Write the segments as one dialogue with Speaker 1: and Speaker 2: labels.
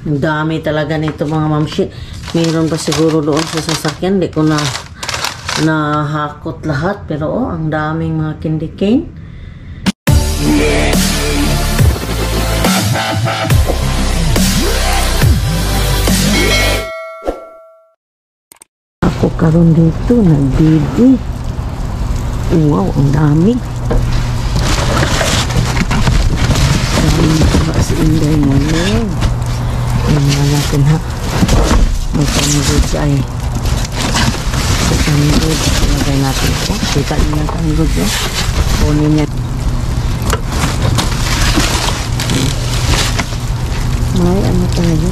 Speaker 1: Ang dami talaga nito mga mamshi. Mayroon pa siguro doon sa sasakyan. Hindi ko na nahakot lahat. Pero oh, ang daming mga candy cane. Ako karon dito nagbibi. Wow, ang dami. Si Inday mo yun. Tingnan natin ha. May tanggoods ay. Sa tanggoods, lagay natin ito. Kita niyo yung tanggoods yun. Kunin niya. May ano talaga.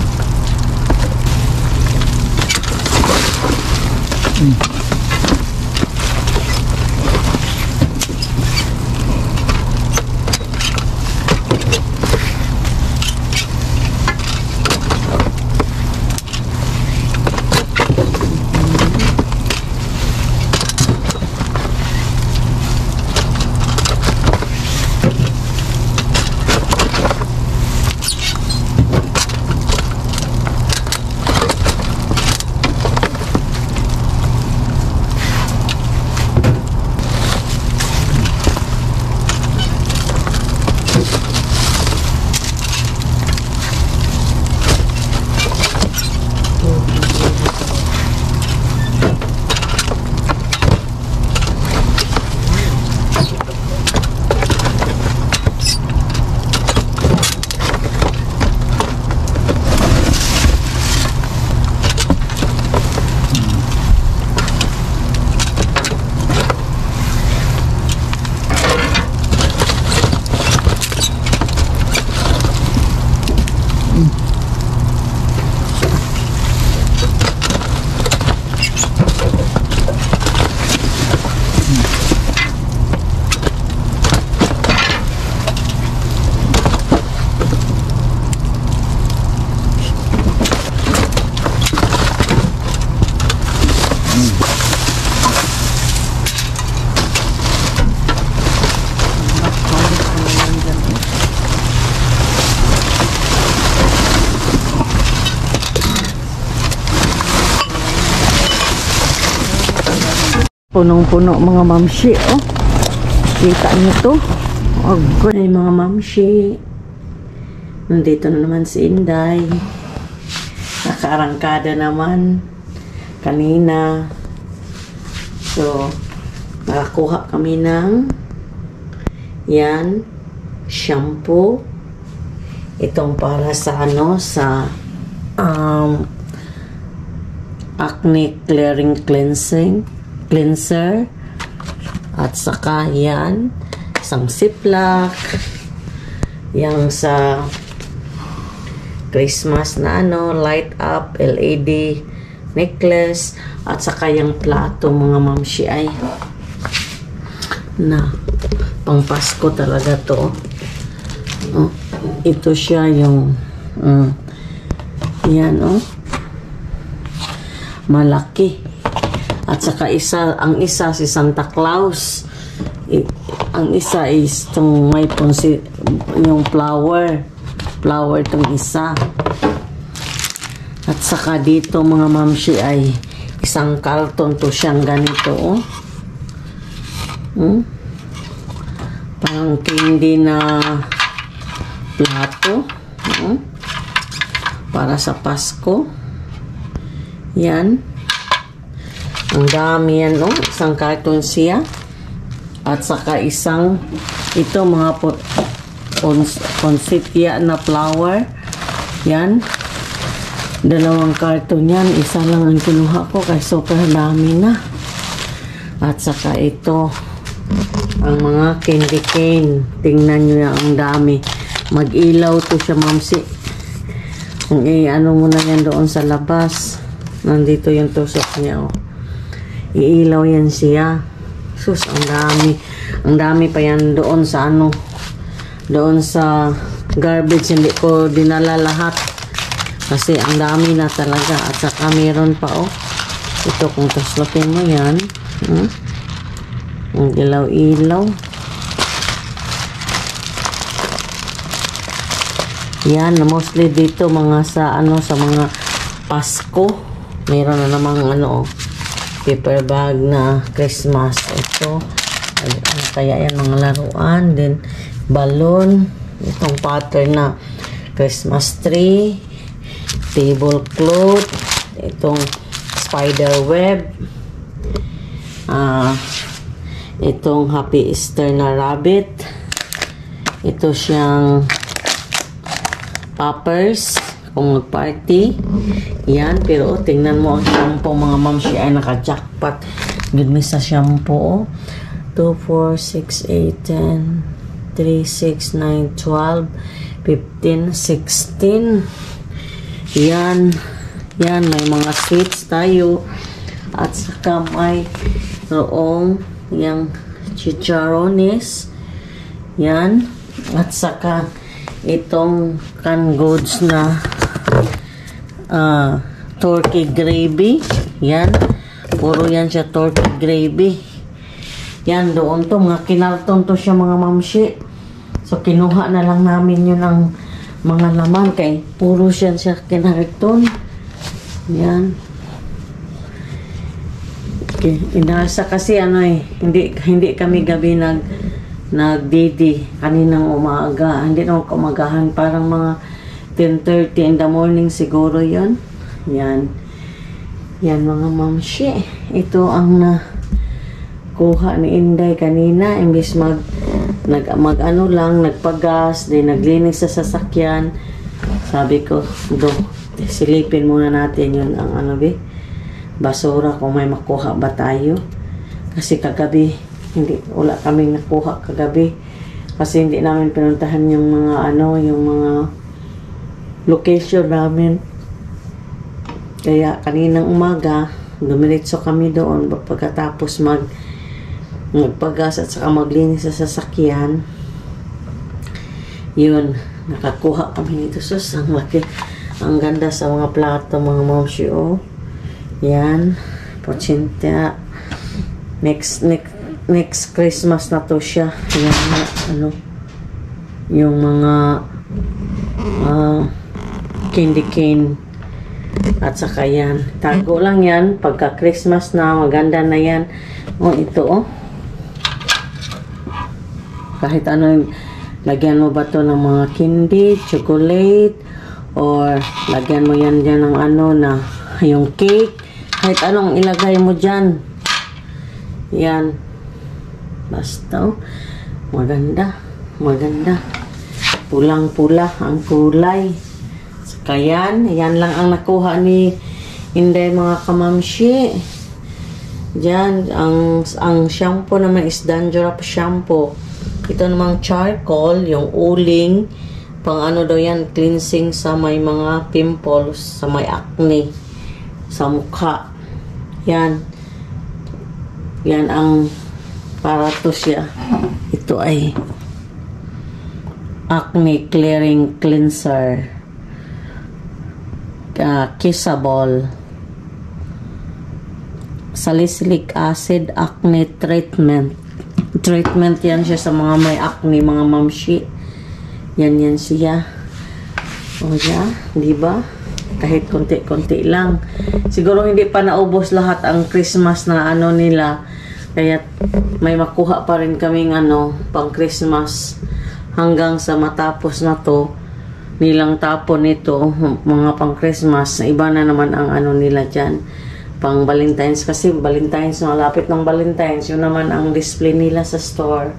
Speaker 1: Punong-puno mga mamshi, oh. Kita niyo to? Oh, good. Ay, mga mamshi. Nandito na naman si Inday. Nakaarangkada naman. Kanina. So, nakakuha kami ng yan, shampoo. Itong para sa ano, sa acne clearing cleanser, at saka yan isang ziplock, yang sa Christmas na ano, light up LED necklace, at saka yung plato mga mamshi ay na pang Pasko talaga to. Oh, ito siya yung yan, oh, malaki. At saka ang isa si Santa Claus. Ang isa is itong may ponsi, yung flower itong isa. At saka dito mga mamshi ay isang karton to siyang ganito, oh. Parang candy na plato, para sa Pasko. Yan. Ang dami yan, no? Isang carton siya. At saka isang, ito mga ponsitya na flower. Yan. 2 carton yan. Isa lang ang kinuha ko kasi super dami na. At saka ito, ang mga candy cane. Tingnan nyo yan, ang dami. Mag-ilaw to siya, mamsi. Kung ano mo na yan doon sa labas. Nandito yung tusok niya, oh. Iilaw yan siya. Sus, ang dami. Ang dami pa yan doon sa ano. Doon sa garbage. Hindi ko dinala lahat. Kasi ang dami na talaga. At saka meron pa, oh. Ito, kung taslokin mo yan. Ang ilaw-ilaw. Yan, mostly dito mga sa ano, sa mga Pasko. Mayroon na namang ano, paper bag na Christmas. Ito, ay, ano kaya yan, mga laruan. Then, balloon. Itong pattern na Christmas tree. Tablecloth. Itong spider web. Itong Happy Easter na rabbit. Ito siyang poppers kung mag-party. Yan, pero tingnan mo ang shampoo mga ma'am, siya ay naka-jackpot. Good me sa shampoo. 2, 4, 6, 8, 10, 3, 6, 9, 12, 15, 16. Yan. Yan, may mga sweets tayo. At saka may roong yung chicharones. Yan. At saka itong canned goods na turkey gravy. Yan. Puro yan siya turkey gravy. Yan, doon to. Mga kinarton to siya mga mamshi. So, kinuha na lang namin yun ang mga laman. Kaya puro siya kinarton. Yan. Okay. Inasa kasi ano hindi kami gabi nagdidi kaninang umaga. Hindi naman kumagahan. Parang mga 10:30 in the morning siguro yon. Yan. Yan mga mamshi. Ito ang kuha ni Inday kanina. Imbis ano lang, nagpagas, di naglinis sa sasakyan. Sabi ko, silipin muna natin yun ang basura kung may makuha ba tayo. Kasi kagabi, wala kaming nakuha kagabi. Kasi hindi namin pinuntahan yung mga yung mga location namin. Kaya kaninang umaga, dumiretso kami doon pagkatapos magpagas at saka maglinis sa sasakyan. Yun, nakakuha kami nito. Sus, ang laki. Ang ganda sa mga plato, mga momshi, oh. Yan. Porcenta. Next Christmas na to siya. Yan, yung mga candy cane. At saka yan. Tago lang yan. Pagka Christmas na, maganda na yan. Oh, ito, oh. Kahit ano, lagyan mo ba to ng mga candy, chocolate, or lagyan mo yan dyan ng yung cake. Kahit anong ilagay mo dyan. Yan. Basta, oh. Maganda. Maganda. Pulang-pula ang kulay. Saka yan. Yan lang ang nakuha ni Inday mga kamamshi. Dyan. Ang shampoo naman is Dandruff shampoo. Ito namang charcoal, yung uling. Pang daw yan, cleansing sa may mga pimples, sa may acne, sa mukha. Yan. Yan ang para to siya. Ito ay acne clearing cleanser. Kissable. Salicylic acid acne treatment. Treatment yan siya sa mga may acne, mga mamshi. Yan siya. O yeah, di ba? Kahit konti-konti lang. Siguro hindi pa naubos lahat ang Christmas na nila. Kaya may makuha pa rin kaming pang Christmas hanggang sa matapos na to. Nilang tapon nito, mga pang Christmas. Iba na naman ang nila dyan. Pang Valentine's kasi Valentine's, malapit ng Valentine's, yun naman ang display nila sa store.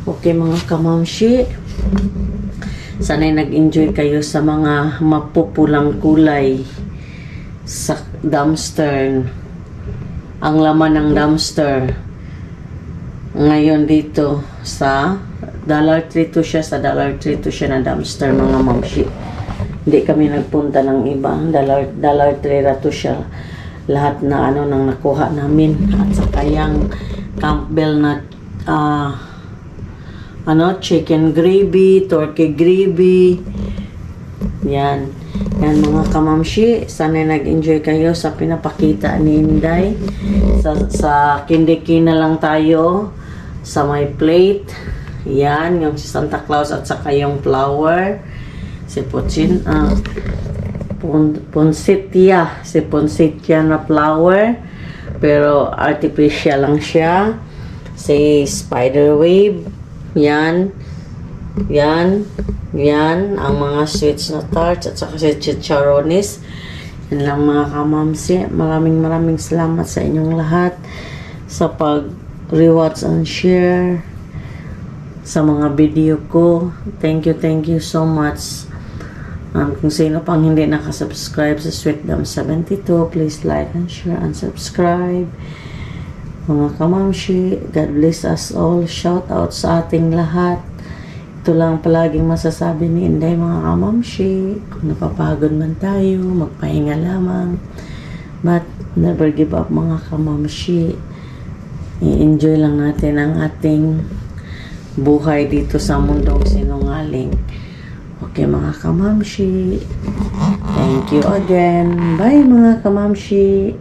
Speaker 1: Okay mga kamamshi, sana'y nag-enjoy kayo sa mga mapupulang kulay sa dumpster. Ang laman ng dumpster ngayon dito sa Dollar Tree to siya, sa Dollar Tree to siya na dumpster mga mamshi. Hindi kami nagpunta ng iba. Dollar Tree ra to siya. Lahat na nang nakuha namin. At saka yung Campbell na chicken gravy, turkey gravy. Yan mga kamamshi, sana nag-enjoy kayo sa pinapakita ni Inday. Sa kindiki na lang tayo sa may plate. Yan, yung si Santa Claus at saka yung flower. si Poinsettia. Si Poinsettia na flower. Pero artificial lang siya. Si Spiderweb. Yan. Ang mga sweets na tarts. At saka si Chicharones. Yan lang mga kamamsi. Maraming salamat sa inyong lahat. Sa pag-rewatch and share. Sa mga video ko. Thank you so much. Kung sino pang hindi nakasubscribe sa SweetGum72, please like and share and subscribe. Mga kamamshi, God bless us all. Shout out sa ating lahat. Ito lang palaging masasabi ni Inday, mga kamamshi. Kung napapagod man tayo, magpahinga lamang. But never give up, mga kamamshi. I-enjoy lang natin ang ating buhay dito sa mundong sinungaling. Okay mga kamamshi. Thank you again. Bye mga kamamshi.